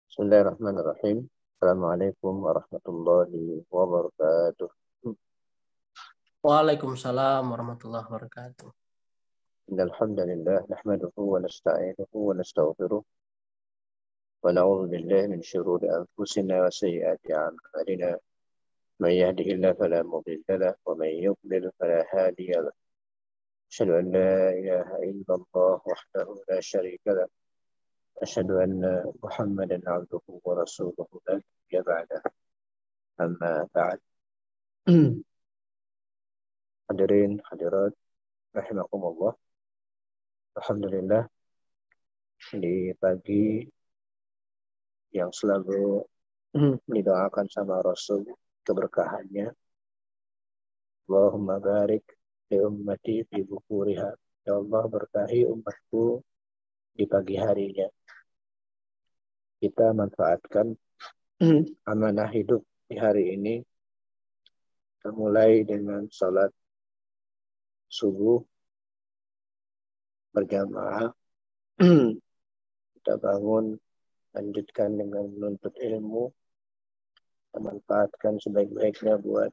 Bismillahirrahmanirrahim. Assalamualaikum warahmatullahi wabarakatuh. Waalaikumsalam warahmatullahi wabarakatuh. Innal hamdalillah nahmaduhu wa nasta'inuhu wa nastaghfiruh wa na'udzu billahi min shururi anfusina wa sayyiati a'malina. Man yahdihillahu fala mudilla lahu wa man yudlil fala hadiya lahu. Asyhadu an la ilaha illallah wahdahu la syarika lahu. Asyhadu anna Muhammadan 'abduhu wa rasuluhu la nabiyya ba'dahu. Amma ba'd. Hadirin hadirat rahimakumullah. Alhamdulillah di pagi yang selalu didoakan sama Rasul keberkahannya. Allahumma barik li ummati fi bukuriha. Ya Allah berkahi umatku di pagi harinya. Kita manfaatkan amanah hidup di hari ini. Kita mulai dengan salat subuh berjamaah. Kita bangun, lanjutkan dengan menuntut ilmu. Kita manfaatkan sebaik-baiknya buat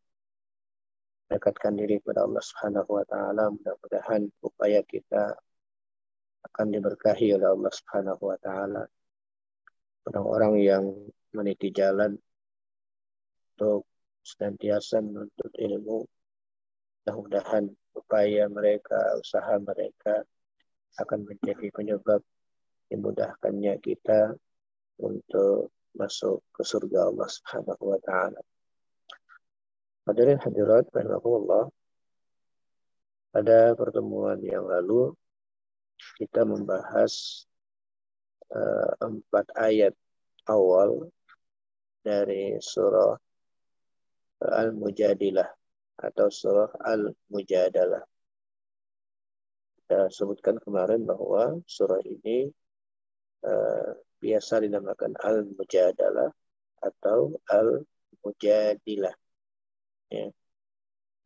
mendekatkan diri kepada Allah Subhanahu wa taala. Mudah-mudahan upaya kita akan diberkahi oleh Allah Subhanahu wa taala. Orang-orang yang meniti jalan untuk senantiasa menuntut ilmu, mudah-mudahan upaya mereka, usaha mereka akan menjadi penyebab dimudahkannya kita untuk masuk ke surga Allah Subhanahu wa taala. Hadirin hadirat rahimakumullah. Pada pertemuan yang lalu kita membahas 4 ayat awal dari surah Al-Mujadilah atau surah Al-Mujadalah. Kita sebutkan kemarin bahwa surah ini biasa dinamakan Al-Mujadalah atau Al-Mujadilah. Ya.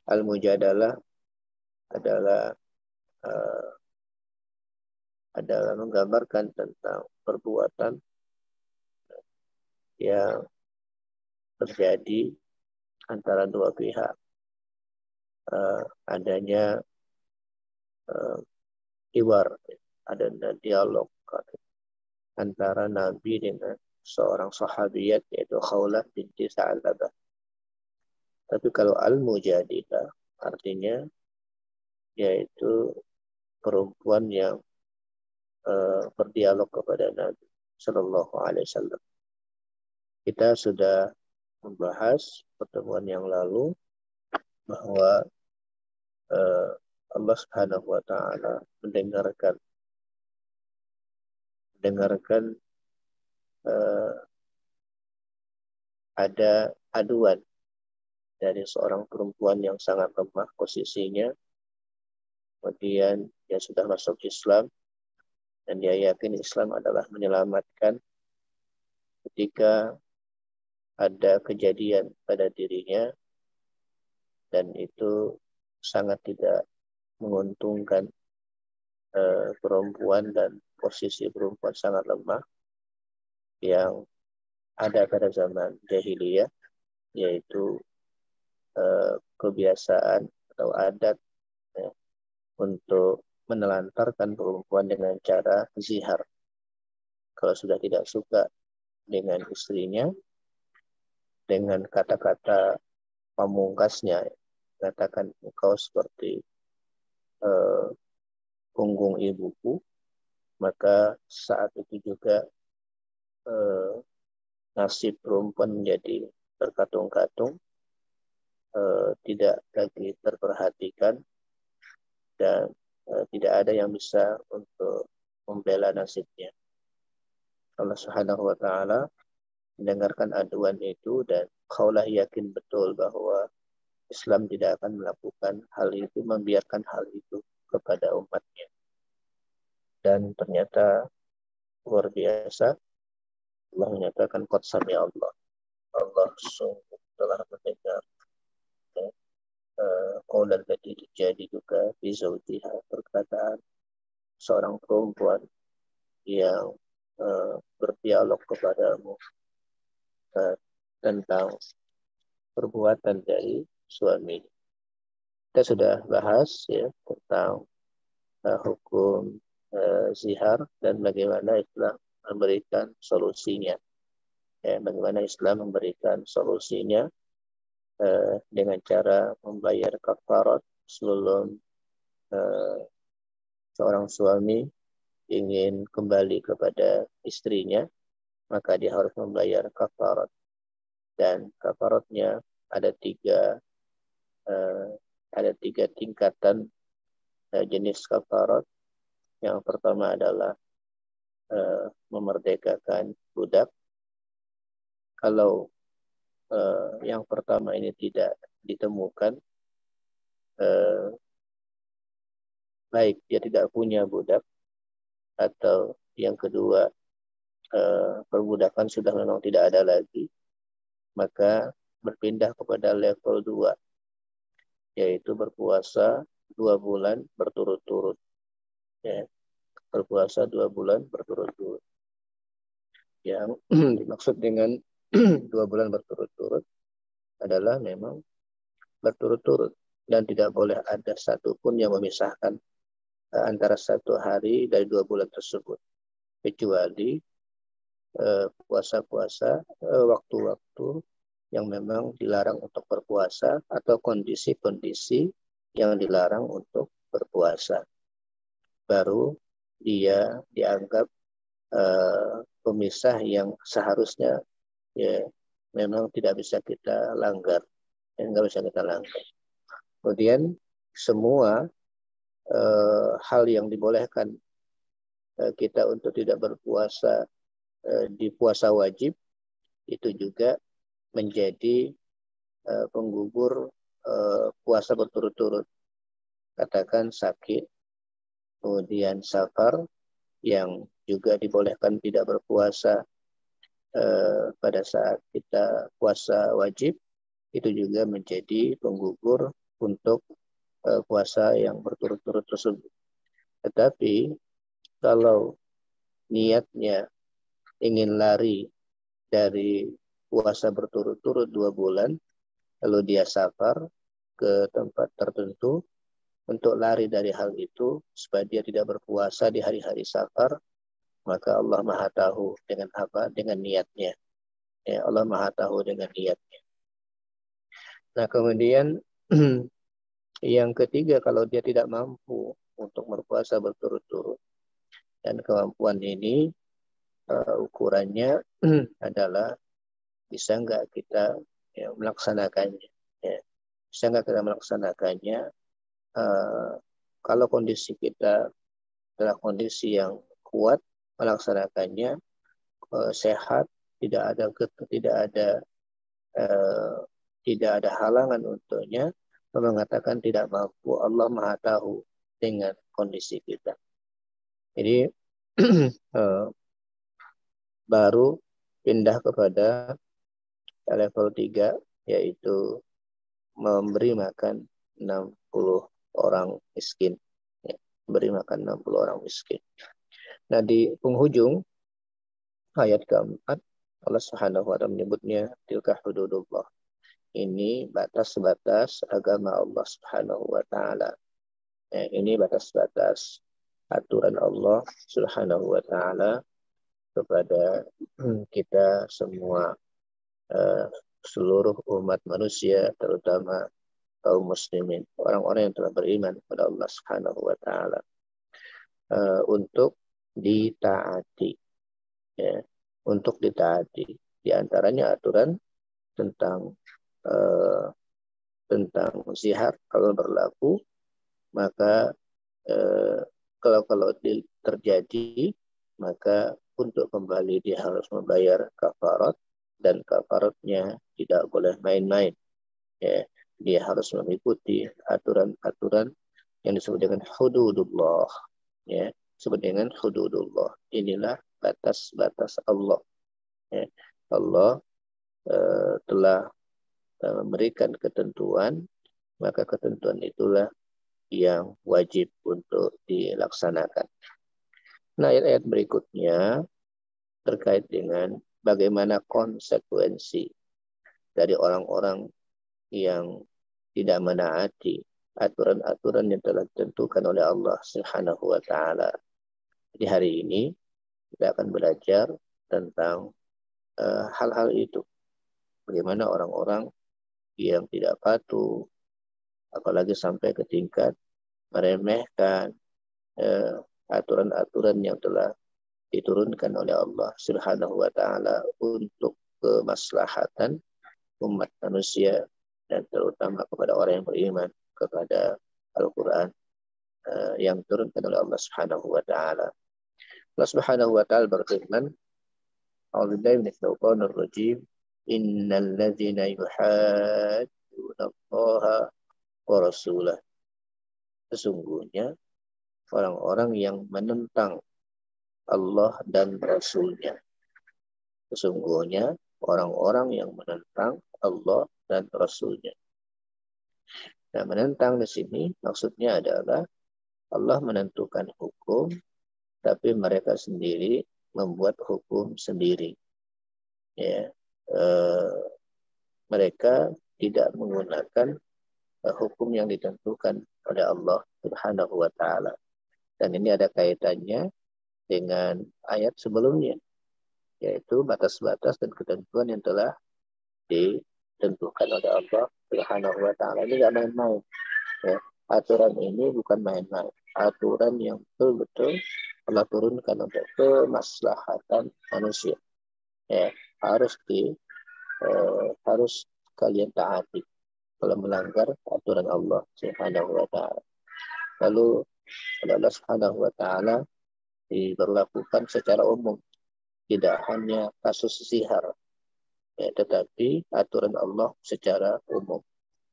Al-Mujadalah adalah menggambarkan tentang perbuatan yang terjadi antara dua pihak. Adanya hiwar, adanya dialog antara Nabi dengan seorang sahabiyat yaitu Khawlah binti Sa'labah. Tapi kalau Al-Mujadilah artinya yaitu perempuan yang berdialog kepada Nabi Sallallahu Alaihi Wasallam. Kita sudah membahas pertemuan yang lalu bahwa Allah Subhanahu Wa Taala mendengarkan ada aduan dari seorang perempuan yang sangat lemah posisinya, kemudian dia sudah masuk Islam dan dia yakin Islam adalah menyelamatkan ketika ada kejadian pada dirinya dan itu sangat tidak menguntungkan perempuan dan posisi perempuan sangat lemah yang ada pada zaman jahiliyah, yaitu kebiasaan atau adat untuk menelantarkan perempuan dengan cara zihar. Kalau sudah tidak suka dengan istrinya, dengan kata-kata pamungkasnya, katakan engkau seperti punggung ibuku, maka saat itu juga nasib perempuan menjadi terkatung-katung, tidak lagi terperhatikan, dan tidak ada yang bisa untuk membela nasibnya. Allah Subhanahu wa Ta'ala mendengarkan aduan itu dan Khawlah yakin betul bahwa Islam tidak akan melakukan hal itu, membiarkan hal itu kepada umatnya. Dan ternyata luar biasa, Allah menyatakan qad sami Allah. Allah sungguh telah mendengar qaulal lati tujadiluka fi zawjiha, perkataan seorang perempuan yang berdialog kepadamu tentang perbuatan dari suami. Kita sudah bahas ya tentang hukum zihar dan bagaimana Islam memberikan solusinya. Bagaimana Islam memberikan solusinya dengan cara membayar kafarat sebelum seorang suami ingin kembali kepada istrinya, maka dia harus membayar kafarat. Dan kafaratnya ada tiga tingkatan jenis kafarat. Yang pertama adalah memerdekakan budak. Kalau yang pertama ini tidak ditemukan, baik dia tidak punya budak, atau yang kedua perbudakan sudah memang tidak ada lagi, maka berpindah kepada level 2, yaitu berpuasa 2 bulan berturut-turut. Ya, berpuasa 2 bulan berturut-turut. Yang dimaksud dengan 2 bulan berturut-turut adalah memang berturut-turut dan tidak boleh ada satupun yang memisahkan antara satu hari dari 2 bulan tersebut, kecuali puasa-puasa waktu-waktu yang memang dilarang untuk berpuasa atau kondisi-kondisi yang dilarang untuk berpuasa, baru dia dianggap pemisah yang seharusnya ya memang tidak bisa kita langgar, nggak bisa kita langgar. Kemudian semua hal yang dibolehkan kita untuk tidak berpuasa di puasa wajib itu juga menjadi penggugur puasa berturut-turut. Katakan sakit, kemudian safar, yang juga dibolehkan tidak berpuasa pada saat kita puasa wajib, itu juga menjadi penggugur untuk puasa yang berturut-turut tersebut. Tetapi kalau niatnya ingin lari dari puasa berturut-turut 2 bulan, lalu dia safar ke tempat tertentu untuk lari dari hal itu supaya dia tidak berpuasa di hari-hari safar, maka Allah Maha tahu dengan apa? Dengan niatnya. Ya, Allah Maha tahu dengan niatnya. Nah, kemudian yang ketiga, kalau dia tidak mampu untuk berpuasa berturut-turut, dan kemampuan ini ukurannya adalah bisa nggak kita melaksanakannya. Ya. Bisa nggak kita melaksanakannya kalau kondisi kita adalah kondisi yang kuat, melaksanakannya sehat, tidak ada halangan untuknya, mengatakan tidak mampu. Allah Maha tahu dengan kondisi kita. Jadi baru pindah kepada level 3, yaitu memberi makan 60 orang miskin. Ya, memberi makan 60 orang miskin. Nah, di penghujung ayat keempat, Allah Subhanahu wa Ta'ala menyebutnya tilka hududullah. Ini batas-batas agama Allah Subhanahu wa Ta'ala. Ini batas-batas aturan Allah Subhanahu wa Ta'ala kepada kita semua, seluruh umat manusia, terutama kaum muslimin, orang-orang yang telah beriman kepada Allah Subhanahu wa Ta'ala, untuk ditaati. Ya, untuk ditaati. Di antaranya aturan tentang zihar kalau berlaku, maka kalau terjadi, maka untuk kembali dia harus membayar kafarat, dan kafaratnya tidak boleh main-main. Ya, dia harus mengikuti aturan-aturan yang disebut dengan hududullah, ya, disebut dengan hududullah. Inilah batas-batas Allah. Ya. Allah telah memberikan ketentuan, maka ketentuan itulah yang wajib untuk dilaksanakan. Nah, ayat-ayat berikutnya terkait dengan bagaimana konsekuensi dari orang-orang yang tidak menaati aturan-aturan yang telah ditentukan oleh Allah Subhanahu wa taala. Di hari ini kita akan belajar tentang hal-hal itu. Bagaimana orang-orang yang tidak patuh, apalagi sampai ke tingkat meremehkan aturan-aturan yang telah diturunkan oleh Allah Subhanahu wa taala untuk kemaslahatan umat manusia dan terutama kepada orang yang beriman kepada Al-Qur'an yang diturunkan oleh Allah Subhanahu wa taala. Allah Subhanahu wa taala berfirman, A'udzubillahi minasyaitonir rajim, innal ladzina yuhadduna Allaha wa rasulah. Sesungguhnya orang-orang yang menentang Allah dan Rasulnya. Sesungguhnya orang-orang yang menentang Allah dan Rasulnya. Nah, menentang di sini maksudnya adalah Allah menentukan hukum, tapi mereka sendiri membuat hukum sendiri. Ya, mereka tidak menggunakan hukum yang ditentukan oleh Allah Subhanahu wa taala. Dan ini ada kaitannya dengan ayat sebelumnya, yaitu batas-batas dan ketentuan yang telah ditentukan oleh Allah Subhanahu wa taala. Ini tidak main-main. Ya. Aturan ini bukan main-main. Aturan yang betul-betul Allah turunkan untuk kemaslahatan manusia. Ya, harus kalian taati kalau melanggar aturan Allah Subhanahu wa taala. Lalu Allah Subhanahu wa taala diberlakukan secara umum, tidak hanya kasus zihar, ya, tetapi aturan Allah secara umum.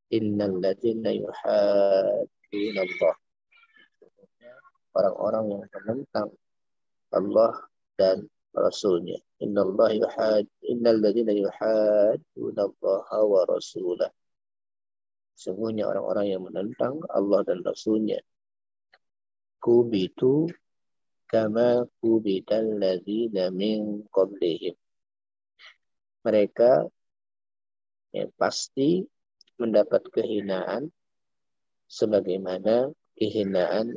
Innal ladzina yuhadduna Allah, orang-orang yang menentang Allah dan Rasulnya. Innal ladzina yuhadduna Allah wa rasulah. Sesungguhnya orang-orang yang menentang Allah dan Rasulnya, kubitu kama kubital ladzina min qablihim. Mereka pasti mendapat kehinaan sebagaimana kehinaan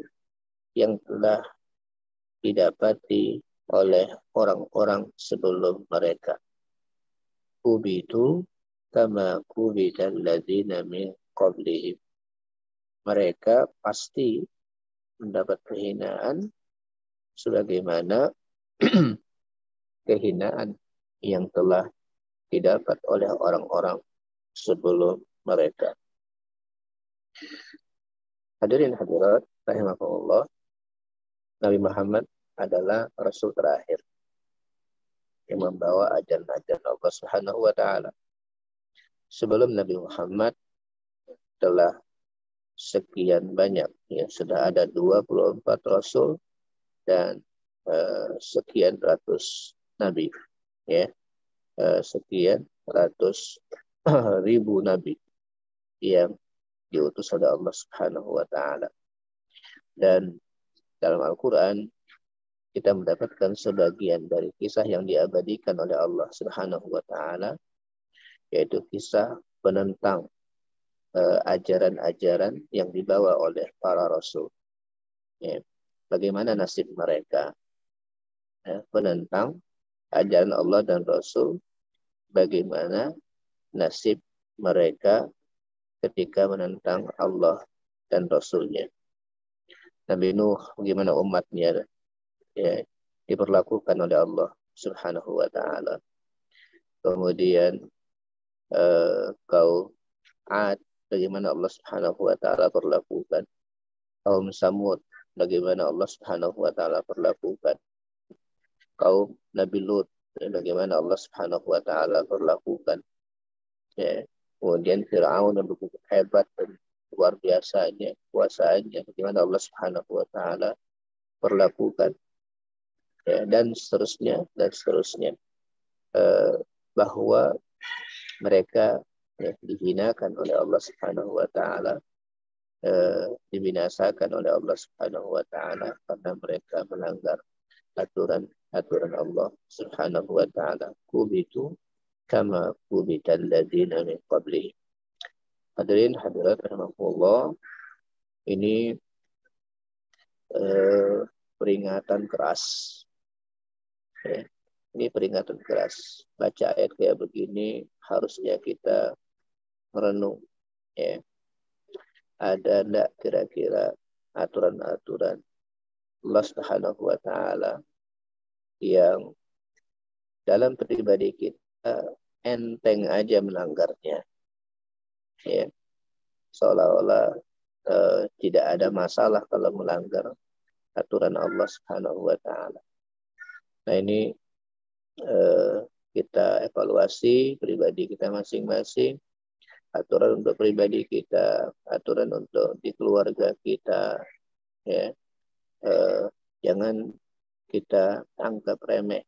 yang telah didapati oleh orang-orang sebelum mereka. Kubitu kama kubital ladzina min qablihim. Mereka pasti mendapat kehinaan sebagaimana kehinaan yang telah didapat oleh orang-orang sebelum mereka. Hadirin hadirat rahimakumullah, Nabi Muhammad adalah Rasul terakhir yang membawa ajaran-ajaran Allah Subhanahu wa taala. Sebelum Nabi Muhammad telah sekian banyak, ya, sudah ada 24 Rasul dan sekian ratus Nabi, ya, sekian ratus ribu Nabi yang diutus oleh Allah Subhanahu wa taala. Dan dalam Al-Quran kita mendapatkan sebagian dari kisah yang diabadikan oleh Allah Subhanahu wa taala, yaitu kisah penentang ajaran-ajaran yang dibawa oleh para rasul. Ya, bagaimana nasib mereka? Ya, penentang ajaran Allah dan Rasul, bagaimana nasib mereka ketika menentang Allah dan Rasulnya. Nabi Nuh, bagaimana umatnya, ya, diperlakukan oleh Allah Subhanahu wa taala. Kemudian kaum Ad, bagaimana Allah Subhanahu wa taala perlakukan. Kaum Samud, bagaimana Allah Subhanahu wa taala perlakukan. Kaum Nabi Lut, bagaimana Allah Subhanahu wa taala perlakukan. Ya. Kemudian Fir'aun yang begitu hebat dan luar biasanya kuasaannya, bagaimana Allah Subhanahu wa taala perlakukan, ya, dan seterusnya, eh, bahwa mereka, ya, dihinakan oleh Allah Subhanahu wa taala, dibinasakan oleh Allah Subhanahu wa taala karena mereka melanggar aturan Allah Subhanahu wa taala. Kubitu kama kubital ladina min qablihim. Hadirin hadirat rahimakumullah, ini peringatan keras, ya. Ini peringatan keras. Baca ayat kayak begini harusnya kita merenung, ya. Ada enggak kira-kira aturan-aturan Allah Subhanahu wa taala yang dalam pribadi kita enteng aja melanggarnya, ya. Seolah-olah tidak ada masalah kalau melanggar aturan Allah Subhanahu wa taala. Nah, ini kita evaluasi pribadi kita masing-masing, aturan untuk pribadi kita, aturan untuk di keluarga kita, ya. Jangan kita anggap remeh,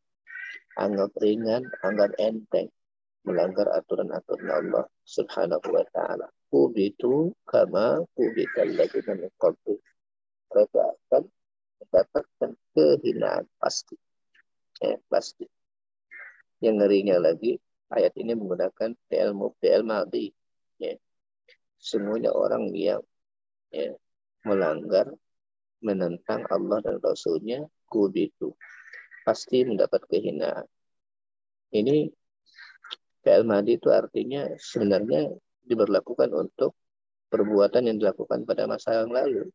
anggap ringan, anggap enteng melanggar aturan-aturan Allah Subhanahu wa taala. Kubitu kama kubital ladzina min qablihim. Mereka akan mendapatkan kehinaan pasti. Ya, pasti. Yang ngerinya lagi, ayat ini menggunakan fi'il madhi. Ya. Semuanya orang yang, ya, melanggar, menentang Allah dan Rasulnya, kubitu, pasti mendapat kehinaan. Ini fi'il madhi itu artinya sebenarnya diberlakukan untuk perbuatan yang dilakukan pada masa yang lalu.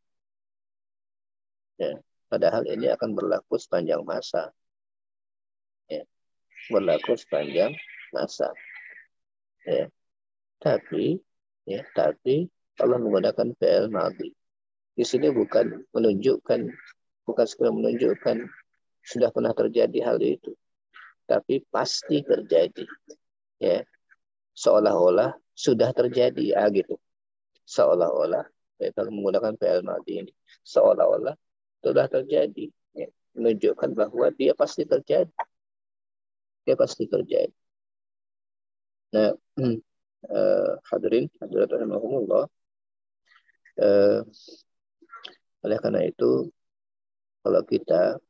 Ya. Padahal ini akan berlaku sepanjang masa. Ya. Berlaku sepanjang masa. Ya. Tapi Allah menggunakan fi'il madhi. Di sini bukan sekedar menunjukkan sudah pernah terjadi hal itu, tapi pasti terjadi. Ya. Seolah-olah sudah terjadi, gitu. Seolah-olah, kalau menggunakan fi'il madhi ini, seolah-olah sudah terjadi. Ya. Menunjukkan bahwa dia pasti terjadi. Dia pasti terjadi. Nah, hadirin hadirat rahimakumullah, oleh karena itu kalau kita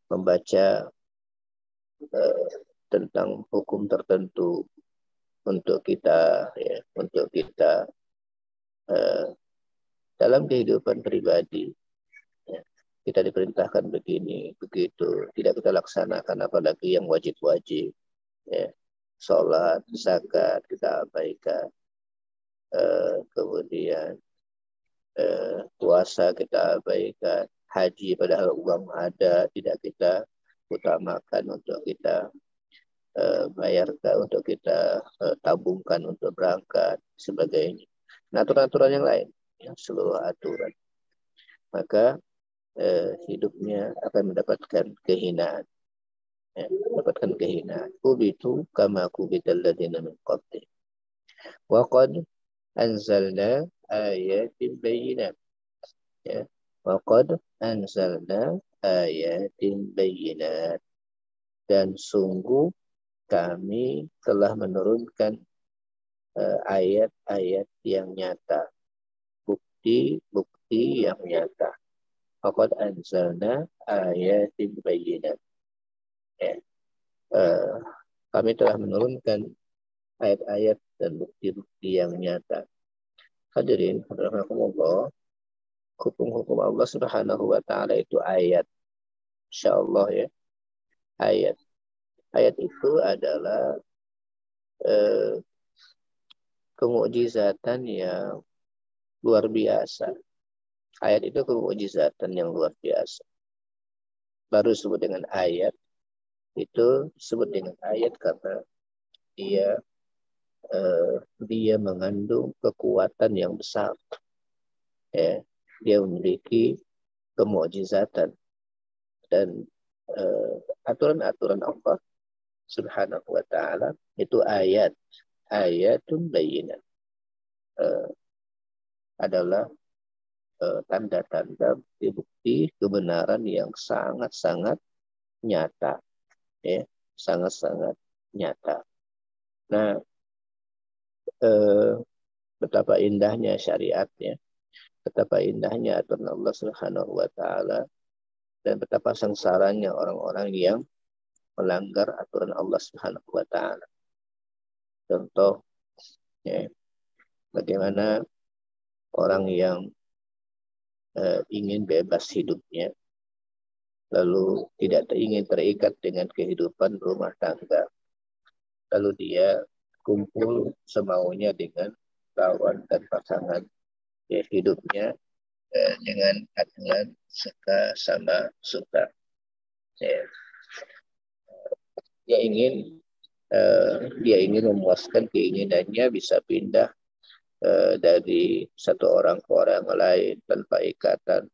membaca tentang hukum tertentu untuk kita, ya, dalam kehidupan pribadi, ya, kita diperintahkan begini begitu, tidak kita laksanakan, apalagi yang wajib-wajib, ya, sholat, zakat kita abaikan, kemudian puasa kita abaikan, haji padahal uang ada tidak kita utamakan untuk kita bayarkan, untuk kita tabungkan untuk berangkat, sebagainya. Nah, aturan-aturan yang lain, yang seluruh aturan, maka hidupnya akan mendapatkan kehinaan. Ya, mendapatkan kehinaan. Kubitu kama kubital ladzina min qablihim. Wa qad anzalna ayatin bayyinat. Ya. Wa qad anzalna ayatin bayyinat. Dan sungguh kami telah menurunkan ayat-ayat yang nyata, bukti-bukti yang nyata. Faqad anzalna ayatin bayyinat. Ya. Kami telah menurunkan ayat-ayat dan bukti-bukti yang nyata. Hadirin rahimakumullah, hukum-hukum Allah Subhanahu wa taala itu ayat. Insyaallah, ya. Ayat. Ayat itu adalah kemukjizatan yang luar biasa. Ayat itu kemukjizatan yang luar biasa. Baru disebut dengan ayat. Itu disebut dengan ayat karena dia mengandung kekuatan yang besar. Ya. Dia memiliki kemukjizatan dan aturan-aturan Allah Subhanahu wa ta'ala itu ayatun bayyinat, adalah tanda-tanda bukti kebenaran yang sangat-sangat nyata, ya, sangat-sangat nyata. Nah, betapa indahnya syariatnya, betapa indahnya aturan Allah Subhanahu wa ta'ala, dan betapa sengsaranya orang-orang yang melanggar aturan Allah Subhanahu wa ta'ala. Contoh, ya, bagaimana orang yang ingin bebas hidupnya, lalu tidak ingin terikat dengan kehidupan rumah tangga, lalu dia kumpul semaunya dengan kawan dan pasangan, ya, hidupnya dengan aturan suka sama suka. Ya. Dia ingin memuaskan keinginannya bisa pindah dari satu orang ke orang lain tanpa ikatan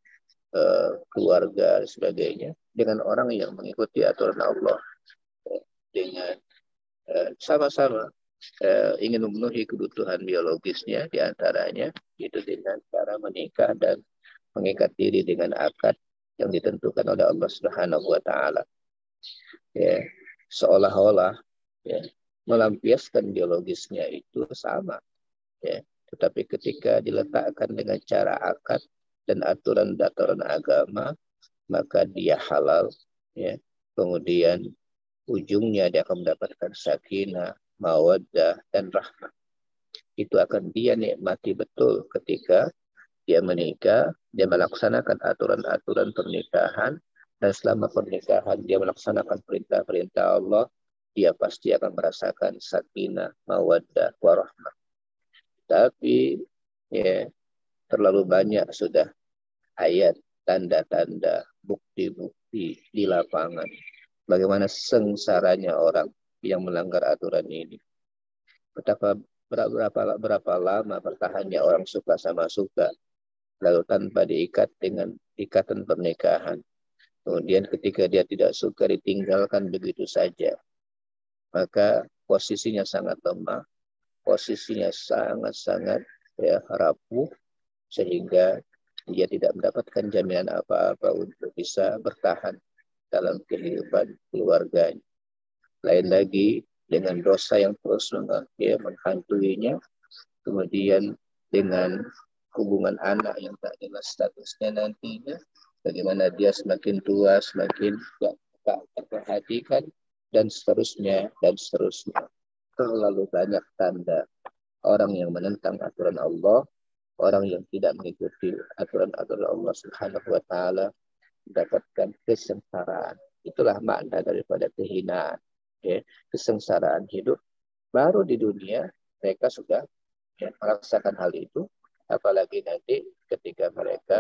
keluarga dan sebagainya, dengan orang yang mengikuti aturan Allah, dengan sama-sama ingin memenuhi kebutuhan biologisnya, diantaranya itu dengan cara menikah dan mengikat diri dengan akad yang ditentukan oleh Allah Subhanahu wa ta'ala. Ya, seolah-olah, ya, melampiaskan biologisnya itu sama, ya. Tetapi ketika diletakkan dengan cara akad dan aturan-aturan agama, maka dia halal, ya. Kemudian ujungnya dia akan mendapatkan sakinah, mawaddah, dan rahmah. Itu akan dia nikmati betul ketika dia menikah, dia melaksanakan aturan-aturan pernikahan, dan selama pernikahan dia melaksanakan perintah-perintah Allah, dia pasti akan merasakan sakinah, mawaddah, warahmah. Tapi ya, terlalu banyak sudah ayat, tanda-tanda, bukti-bukti di lapangan. Bagaimana sengsaranya orang yang melanggar aturan ini. Berapa lama bertahannya orang suka sama suka, lalu tanpa diikat dengan ikatan pernikahan. Kemudian ketika dia tidak suka ditinggalkan begitu saja. Maka posisinya sangat lemah, posisinya sangat-sangat, ya, rapuh, sehingga dia tidak mendapatkan jaminan apa-apa untuk bisa bertahan dalam kehidupan keluarganya. Lain lagi dengan dosa yang terus menghantuinya, kemudian dengan hubungan anak yang tak jelas statusnya nantinya, bagaimana dia semakin tua, semakin tak terperhatikan, dan seterusnya, dan seterusnya. Terlalu banyak tanda orang yang menentang aturan Allah, orang yang tidak mengikuti aturan-aturan Allah Subhanahu wa ta'ala, mendapatkan kesengsaraan. Itulah makna daripada kehinaan, ya, kesengsaraan hidup. Baru di dunia mereka sudah, ya, merasakan hal itu, apalagi nanti ketika mereka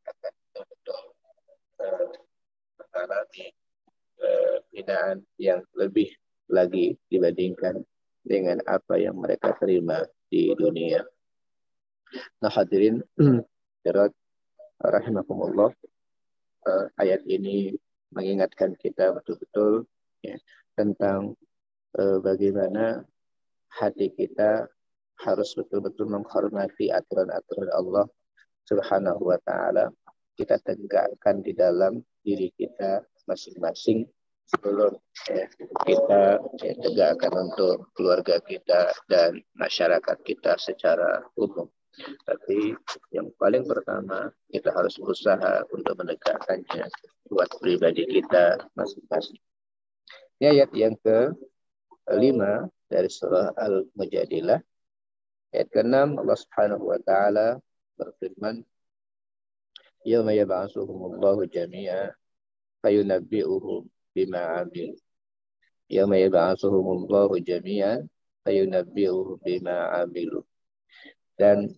akan betul-betul mengalami hinaan yang lebih lagi dibandingkan dengan apa yang mereka terima di dunia. Nah, hadirin rahimakumullah, ayat ini mengingatkan kita betul-betul, ya, tentang bagaimana hati kita harus betul-betul menghormati aturan-aturan Allah Subhanahu wa ta'ala. Kita tegakkan di dalam diri kita masing-masing sebelum kita tegakkan untuk keluarga kita dan masyarakat kita secara umum. Tapi yang paling pertama, kita harus berusaha untuk menegakkannya buat pribadi kita masing-masing. Ini ayat yang ke-5 dari surah Al-Mujadilah. Ayat ke-6, Allah Subhanahu wa ta'ala berfirman, "Yauma yab'atsuhumullahu jami'a fayunabbi'uhum bima 'amilu." Yauma yab'atsuhumullahu jami'an fayunabbi'uhum bima 'amilu. Dan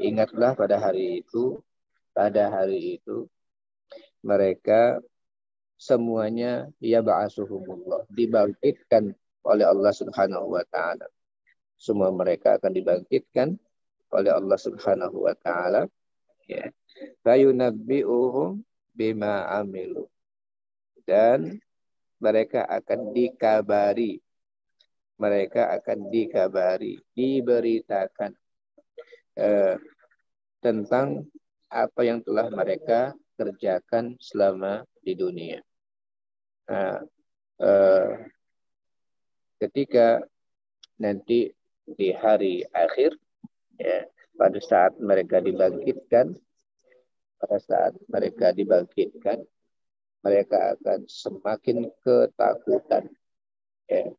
ingatlah pada hari itu mereka semuanya yab'atsuhumullah, dibangkitkan oleh Allah Subhanahu wa ta'ala. Semua mereka akan dibangkitkan oleh Allah Subhanahu wa ta'ala, ya. Fayunabbi'uhum bima amilu. Dan mereka akan dikabari. Mereka akan dikabari, diberitakan tentang apa yang telah mereka kerjakan selama di dunia. Nah, ketika nanti di hari akhir, ya, pada saat mereka dibangkitkan, mereka akan semakin ketakutan. Ya.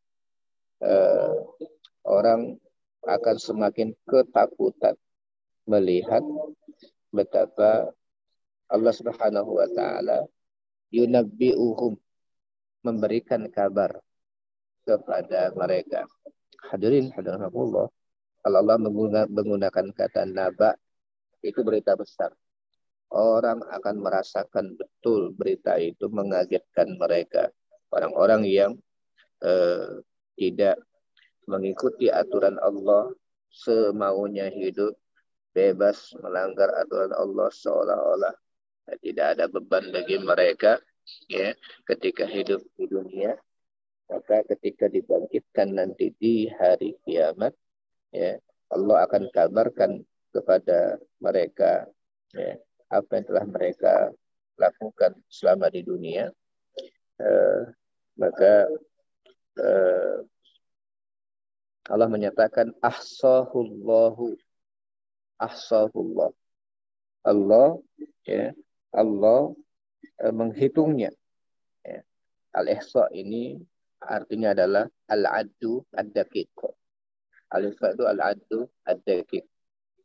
Orang akan semakin ketakutan melihat betapa Allah Subhanahu wa taala yunabbi'uhum, memberikan kabar kepada mereka. Hadirin hadirahumullah, kalau Allah menggunakan kata naba, itu berita besar. Orang akan merasakan betul berita itu mengagetkan mereka. Orang-orang yang tidak mengikuti aturan Allah, semaunya hidup, bebas melanggar aturan Allah, seolah-olah tidak ada beban bagi mereka, ya, ketika hidup di dunia. Maka ketika dibangkitkan nanti di hari kiamat, ya, Allah akan kabarkan kepada mereka, ya, apa yang telah mereka lakukan selama di dunia. Maka Allah menyatakan ahsahullahu, ahsahullah. Allah, ya, Allah menghitungnya. Ya. Al-ihsa ini artinya adalah al-addu ad-daqiq. Al-ihsa itu al-addu ad-daqiq,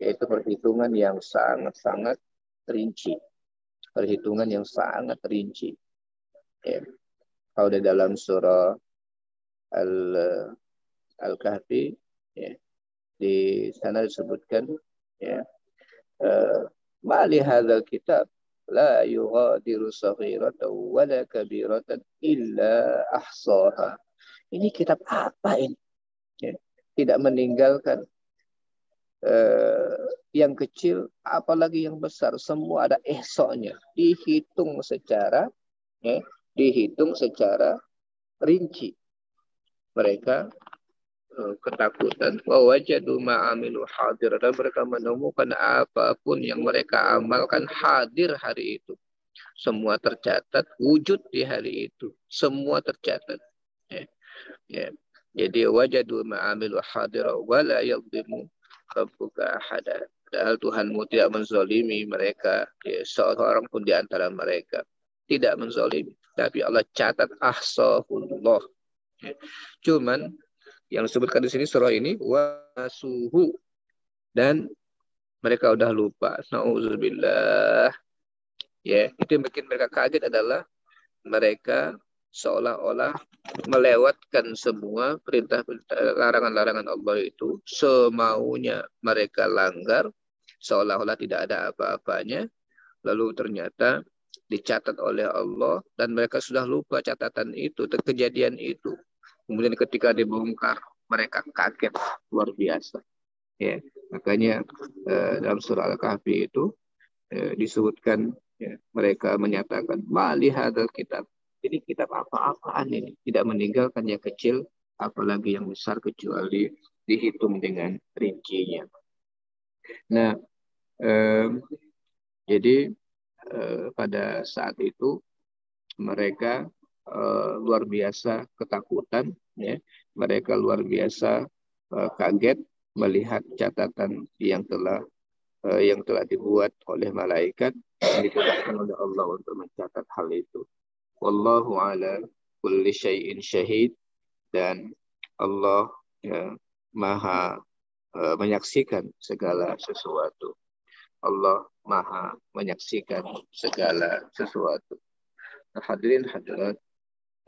yaitu perhitungan yang sangat-sangat rinci. Perhitungan yang sangat rinci. Ya. Kalau di dalam surah Al-Kahfi, ya, di sana disebutkan, ya, ma li hadzal kitab la yughadiru saghiratan wala kabiratan illa ahsaha. Ini kitab apa ini? Ya, tidak meninggalkan yang kecil, apalagi yang besar. Semua ada ihsanya, dihitung secara, ya, dihitung secara rinci. Mereka ketakutan, wa wajadu ma'amilu hadir, dan mereka menemukan apapun yang mereka amalkan hadir hari itu. Semua tercatat, wujud di hari itu. Semua tercatat. Ya. Ya. Jadi wajadu ma'amilu hadir wa la yadhimu rabbuka ahada. Padahal Tuhanmu tidak menzalimi mereka, ya, seorang pun di antara mereka. Tidak menzalimi. Tapi Allah catat ahsahullah. Ya. Cuman yang disebutkan di sini surah ini wasuhu, dan mereka udah lupa. Nauzubillah. Ya, itu yang bikin mereka kaget adalah mereka seolah-olah melewatkan semua perintah-perintah, larangan-larangan Allah itu, semaunya mereka langgar, seolah-olah tidak ada apa-apanya. Lalu ternyata dicatat oleh Allah dan mereka sudah lupa catatan itu, kejadian itu. Kemudian ketika dibongkar, mereka kaget luar biasa. Ya, makanya dalam surah Al-Kahfi itu disebutkan, ya, mereka menyatakan mali hadzal kitab. Ini kitab apa-apaan ini? Tidak meninggalkan yang kecil, apalagi yang besar, kecuali dihitung dengan rincinya. Nah, jadi pada saat itu mereka luar biasa ketakutan, ya. Mereka luar biasa kaget melihat catatan yang telah dibuat oleh malaikat, yang ditugaskan oleh Allah untuk mencatat hal itu. Wallahu ala kulli syai'in syahid, dan Allah, ya, maha menyaksikan segala sesuatu. Allah maha menyaksikan segala sesuatu. Hadirin hadirat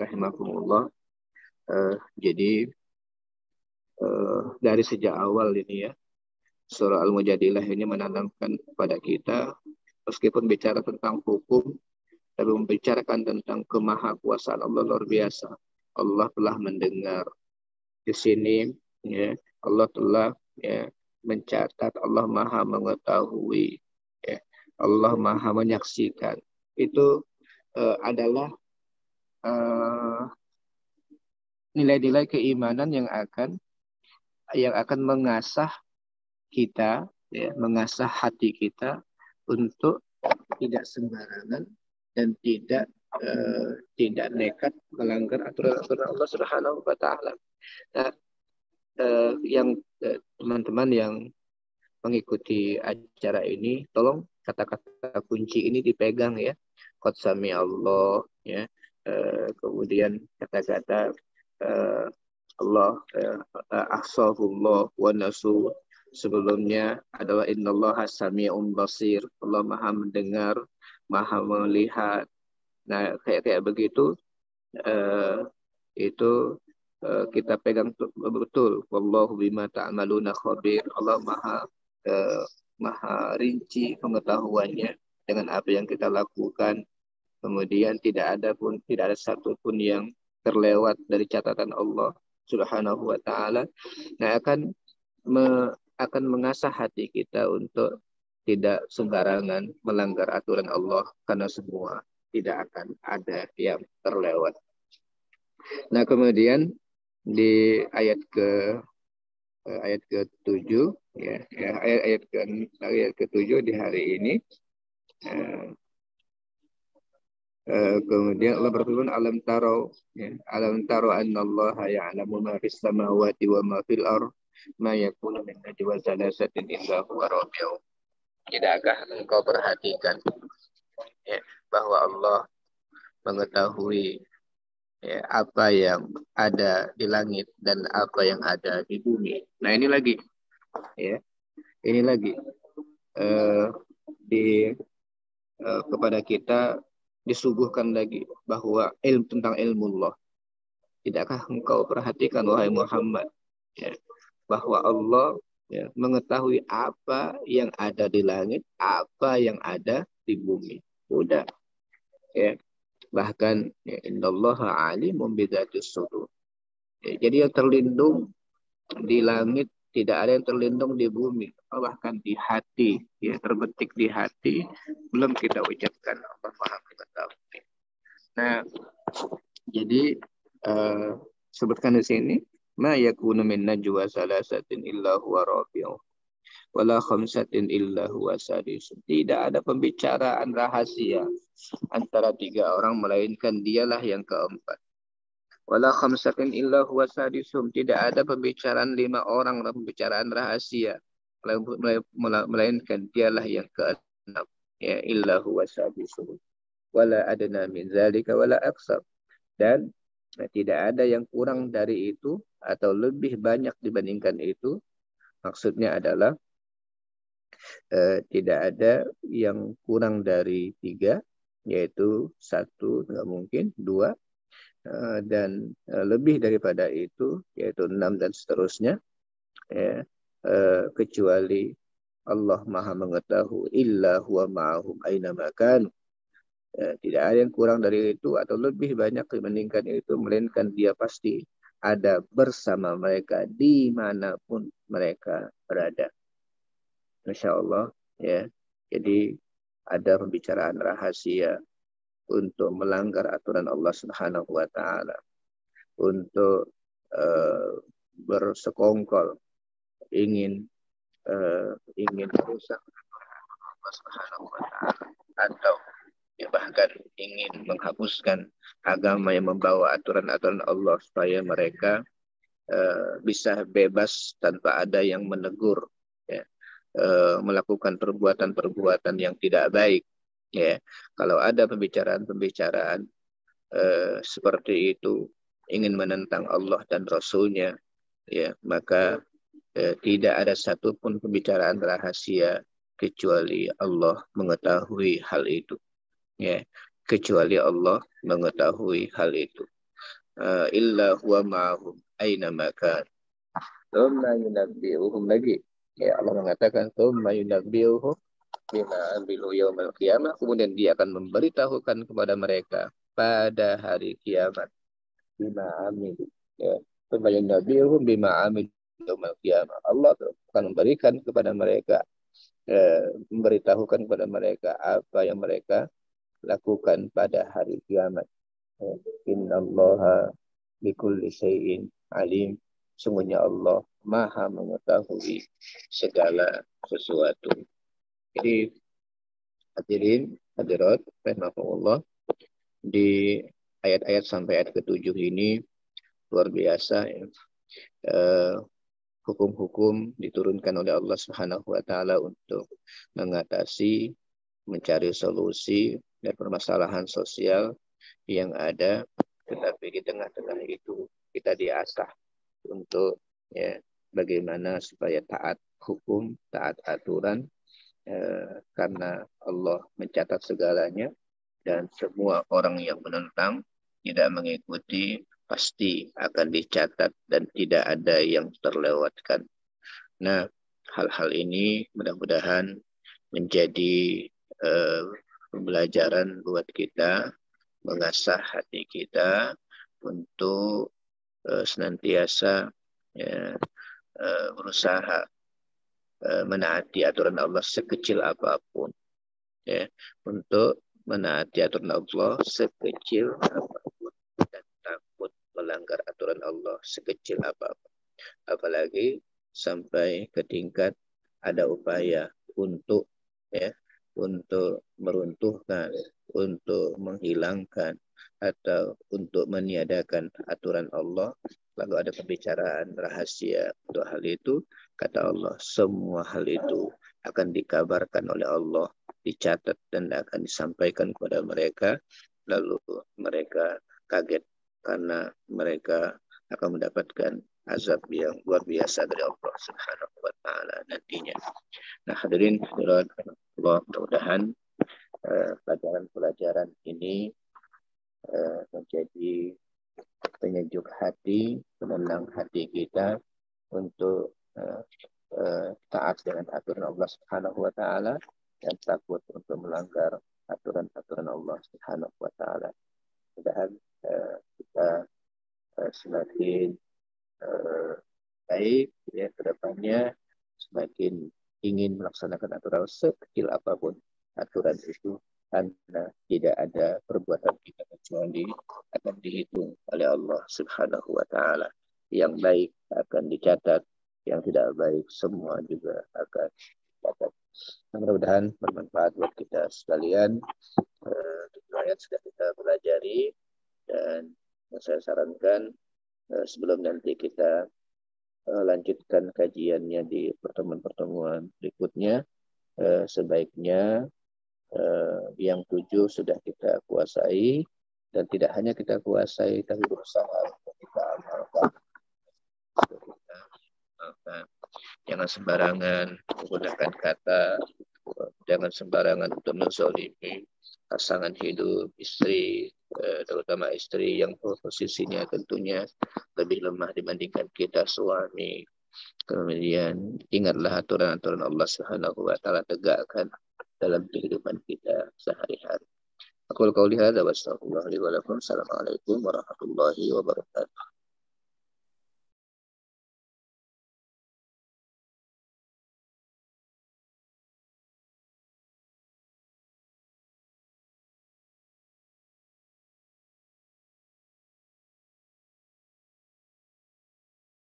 rahimakumullah. Jadi dari sejak awal ini, ya, surah Al-Mujadilah ini menanamkan kepada kita, meskipun bicara tentang hukum, tapi membicarakan tentang kemahakuasaan Allah luar biasa. Allah telah mendengar di sini, ya, Allah telah, ya, mencatat, Allah maha mengetahui, ya, Allah maha menyaksikan. itu adalah nilai-nilai keimanan yang akan mengasah kita, ya, mengasah hati kita untuk tidak sembarangan dan tidak nekat melanggar aturan-aturan Allah Subhanahu wa taala. Nah, teman-teman yang mengikuti acara ini, tolong kata-kata kunci ini dipegang ya. Qad sami Allah, ya. Kemudian kata-kata Allah, ahsahullah wa nasu. Sebelumnya adalah innallaha sami'un basir. Allah Maha mendengar, Maha melihat. Nah, kayak begitu itu kita pegang betul. Wallahu bima ta'maluna khabir. Allah Maha rinci pengetahuannya dengan apa yang kita lakukan. Kemudian tidak ada satupun yang terlewat dari catatan Allah Subhanahu wa taala. Nah, akan mengasah hati kita untuk tidak sembarangan melanggar aturan Allah, karena semua tidak akan ada yang terlewat. Nah, kemudian di ayat ke-7 ya, ayat ke-7 di hari ini kemudian Allah berfirman alam taro annallaha ya'lamu ma fis samawati wa ma fil ardh ma yakunu min najwa thalathatin illa huwa rabi'uhum. Tidakkah engkau perhatikan ya, bahwa Allah mengetahui ya, apa yang ada di langit dan apa yang ada di bumi. Nah, ini lagi ya. Ini lagi kepada kita disuguhkan lagi bahwa tentang ilmu Allah. Tidakkah engkau perhatikan wahai Muhammad ya, bahwa Allah ya, mengetahui apa yang ada di langit, apa yang ada di bumi. Udah ya. Bahkan ya, innallaha alimun bidzatis sudur. Ya, jadi yang terlindung di langit tidak ada yang terlindung di bumi, bahkan di hati, ya, terbetik di hati, belum kita ucapkan, Allah Maha mengetahui. Nah, jadi sebutkan di sini, ma yakunu min najwa salasatin illa huwa rabi'uhum wala khamsatin illa huwa sadisuhum. Tidak ada pembicaraan rahasia antara 3 orang melainkan dialah yang keempat. Wala khamsatin illa huwa sadisuhum. Tidak ada pembicaraan 5 orang, pembicaraan rahasia melainkan dialah yang keenam, ya, illa huwa sadisuhum wala adna min zalika wala aksar. Dan tidak ada yang kurang dari itu atau lebih banyak dibandingkan itu. Maksudnya adalah tidak ada yang kurang dari 3, yaitu 1 nggak mungkin, 2 dan lebih daripada itu, yaitu 6 dan seterusnya, ya, kecuali Allah Maha mengetahui illa huwa ma'ahum aina makan. Tidak ada yang kurang dari itu atau lebih banyak dibandingkan itu, melainkan dia pasti ada bersama mereka dimanapun mereka berada. Masya Allah ya. Jadi ada pembicaraan rahasia untuk melanggar aturan Allah Subhanahu wa taala, untuk bersekongkol ingin merusak Allah Subhanahu wa taala, atau ya, bahkan ingin menghapuskan agama yang membawa aturan-aturan Allah supaya mereka bisa bebas tanpa ada yang menegur ya. Melakukan perbuatan-perbuatan yang tidak baik ya. Kalau ada pembicaraan-pembicaraan seperti itu ingin menentang Allah dan Rasul-Nya ya, maka tidak ada satupun pembicaraan rahasia kecuali Allah mengetahui hal itu ya, kecuali Allah mengetahui hal itu. Illa huwa ma'ahum aina makan. Thumma yunabbi'uhum lagi. Ya, Allah mengatakan thumma yunabbi'uhum bima amilu yaumal qiyamah. Kemudian dia akan memberitahukan kepada mereka pada hari kiamat. Bima amilu. Ya, thumma yunabbi'uhum bima amilu yaumal qiyamah. Allah akan memberikan kepada mereka, memberitahukan kepada mereka apa yang mereka lakukan pada hari kiamat. Innallaha bikulli syai'in alim. Sungguhnya Allah Maha mengetahui segala sesuatu. Jadi hadirin hadirat rahimahullah, di ayat-ayat sampai ayat ke-7 ini luar biasa ya. Hukum-hukum diturunkan oleh Allah Subhanahu wa taala untuk mengatasi, mencari solusi dan permasalahan sosial yang ada, tetapi di tengah-tengah itu kita diasah untuk ya bagaimana supaya taat hukum, taat aturan, karena Allah mencatat segalanya dan semua orang yang menentang tidak mengikuti pasti akan dicatat dan tidak ada yang terlewatkan. Nah, hal-hal ini mudah-mudahan menjadi pembelajaran buat kita, mengasah hati kita untuk senantiasa berusaha menaati aturan Allah sekecil apapun, ya, untuk menaati aturan Allah sekecil apapun dan takut melanggar aturan Allah sekecil apapun, apalagi sampai ke tingkat ada upaya untuk untuk meruntuhkan, untuk menghilangkan atau untuk meniadakan aturan Allah. Lalu ada pembicaraan rahasia untuk hal itu. Kata Allah, semua hal itu akan dikabarkan oleh Allah, dicatat dan akan disampaikan kepada mereka. Lalu mereka kaget karena mereka akan mendapatkan azab yang luar biasa dari Allah Subhanahu wa taala nantinya. Nah, hadirin Allah, mudah-mudahan pelajaran-pelajaran ini menjadi penyejuk hati, penenang hati kita untuk taat dengan aturan Allah Subhanahu wa taala dan takut untuk melanggar aturan-aturan Allah Subhanahu wa taala. Mudah-mudahan kita semakin baik ya ke depannya, semakin ingin melaksanakan aturan sekecil apapun aturan itu, karena tidak ada perbuatan kita kecuali akan dihitung oleh Allah Subhanahu wa taala. Yang baik akan dicatat, yang tidak baik semua juga akan dicatat. Mudah-mudahan bermanfaat buat kita sekalian. Ayat sudah kita pelajari, dan saya sarankan sebelum nanti kita lanjutkan kajiannya di pertemuan-pertemuan berikutnya, sebaiknya yang 7 sudah kita kuasai, dan tidak hanya kita kuasai tapi berusaha untuk kita amalkan. Jangan sembarangan menggunakan kata, jangan sembarangan untuk menzalimi pasangan hidup, istri, terutama istri yang posisinya tentunya lebih lemah dibandingkan kita suami. Kemudian ingatlah aturan-aturan Allah Subhanahu wa taala, tegakkan dalam kehidupan kita sehari-hari. Aku qauli hadza wa astaghfirullah li wa lakum. Assalamualaikum warahmatullahi wabarakatuh.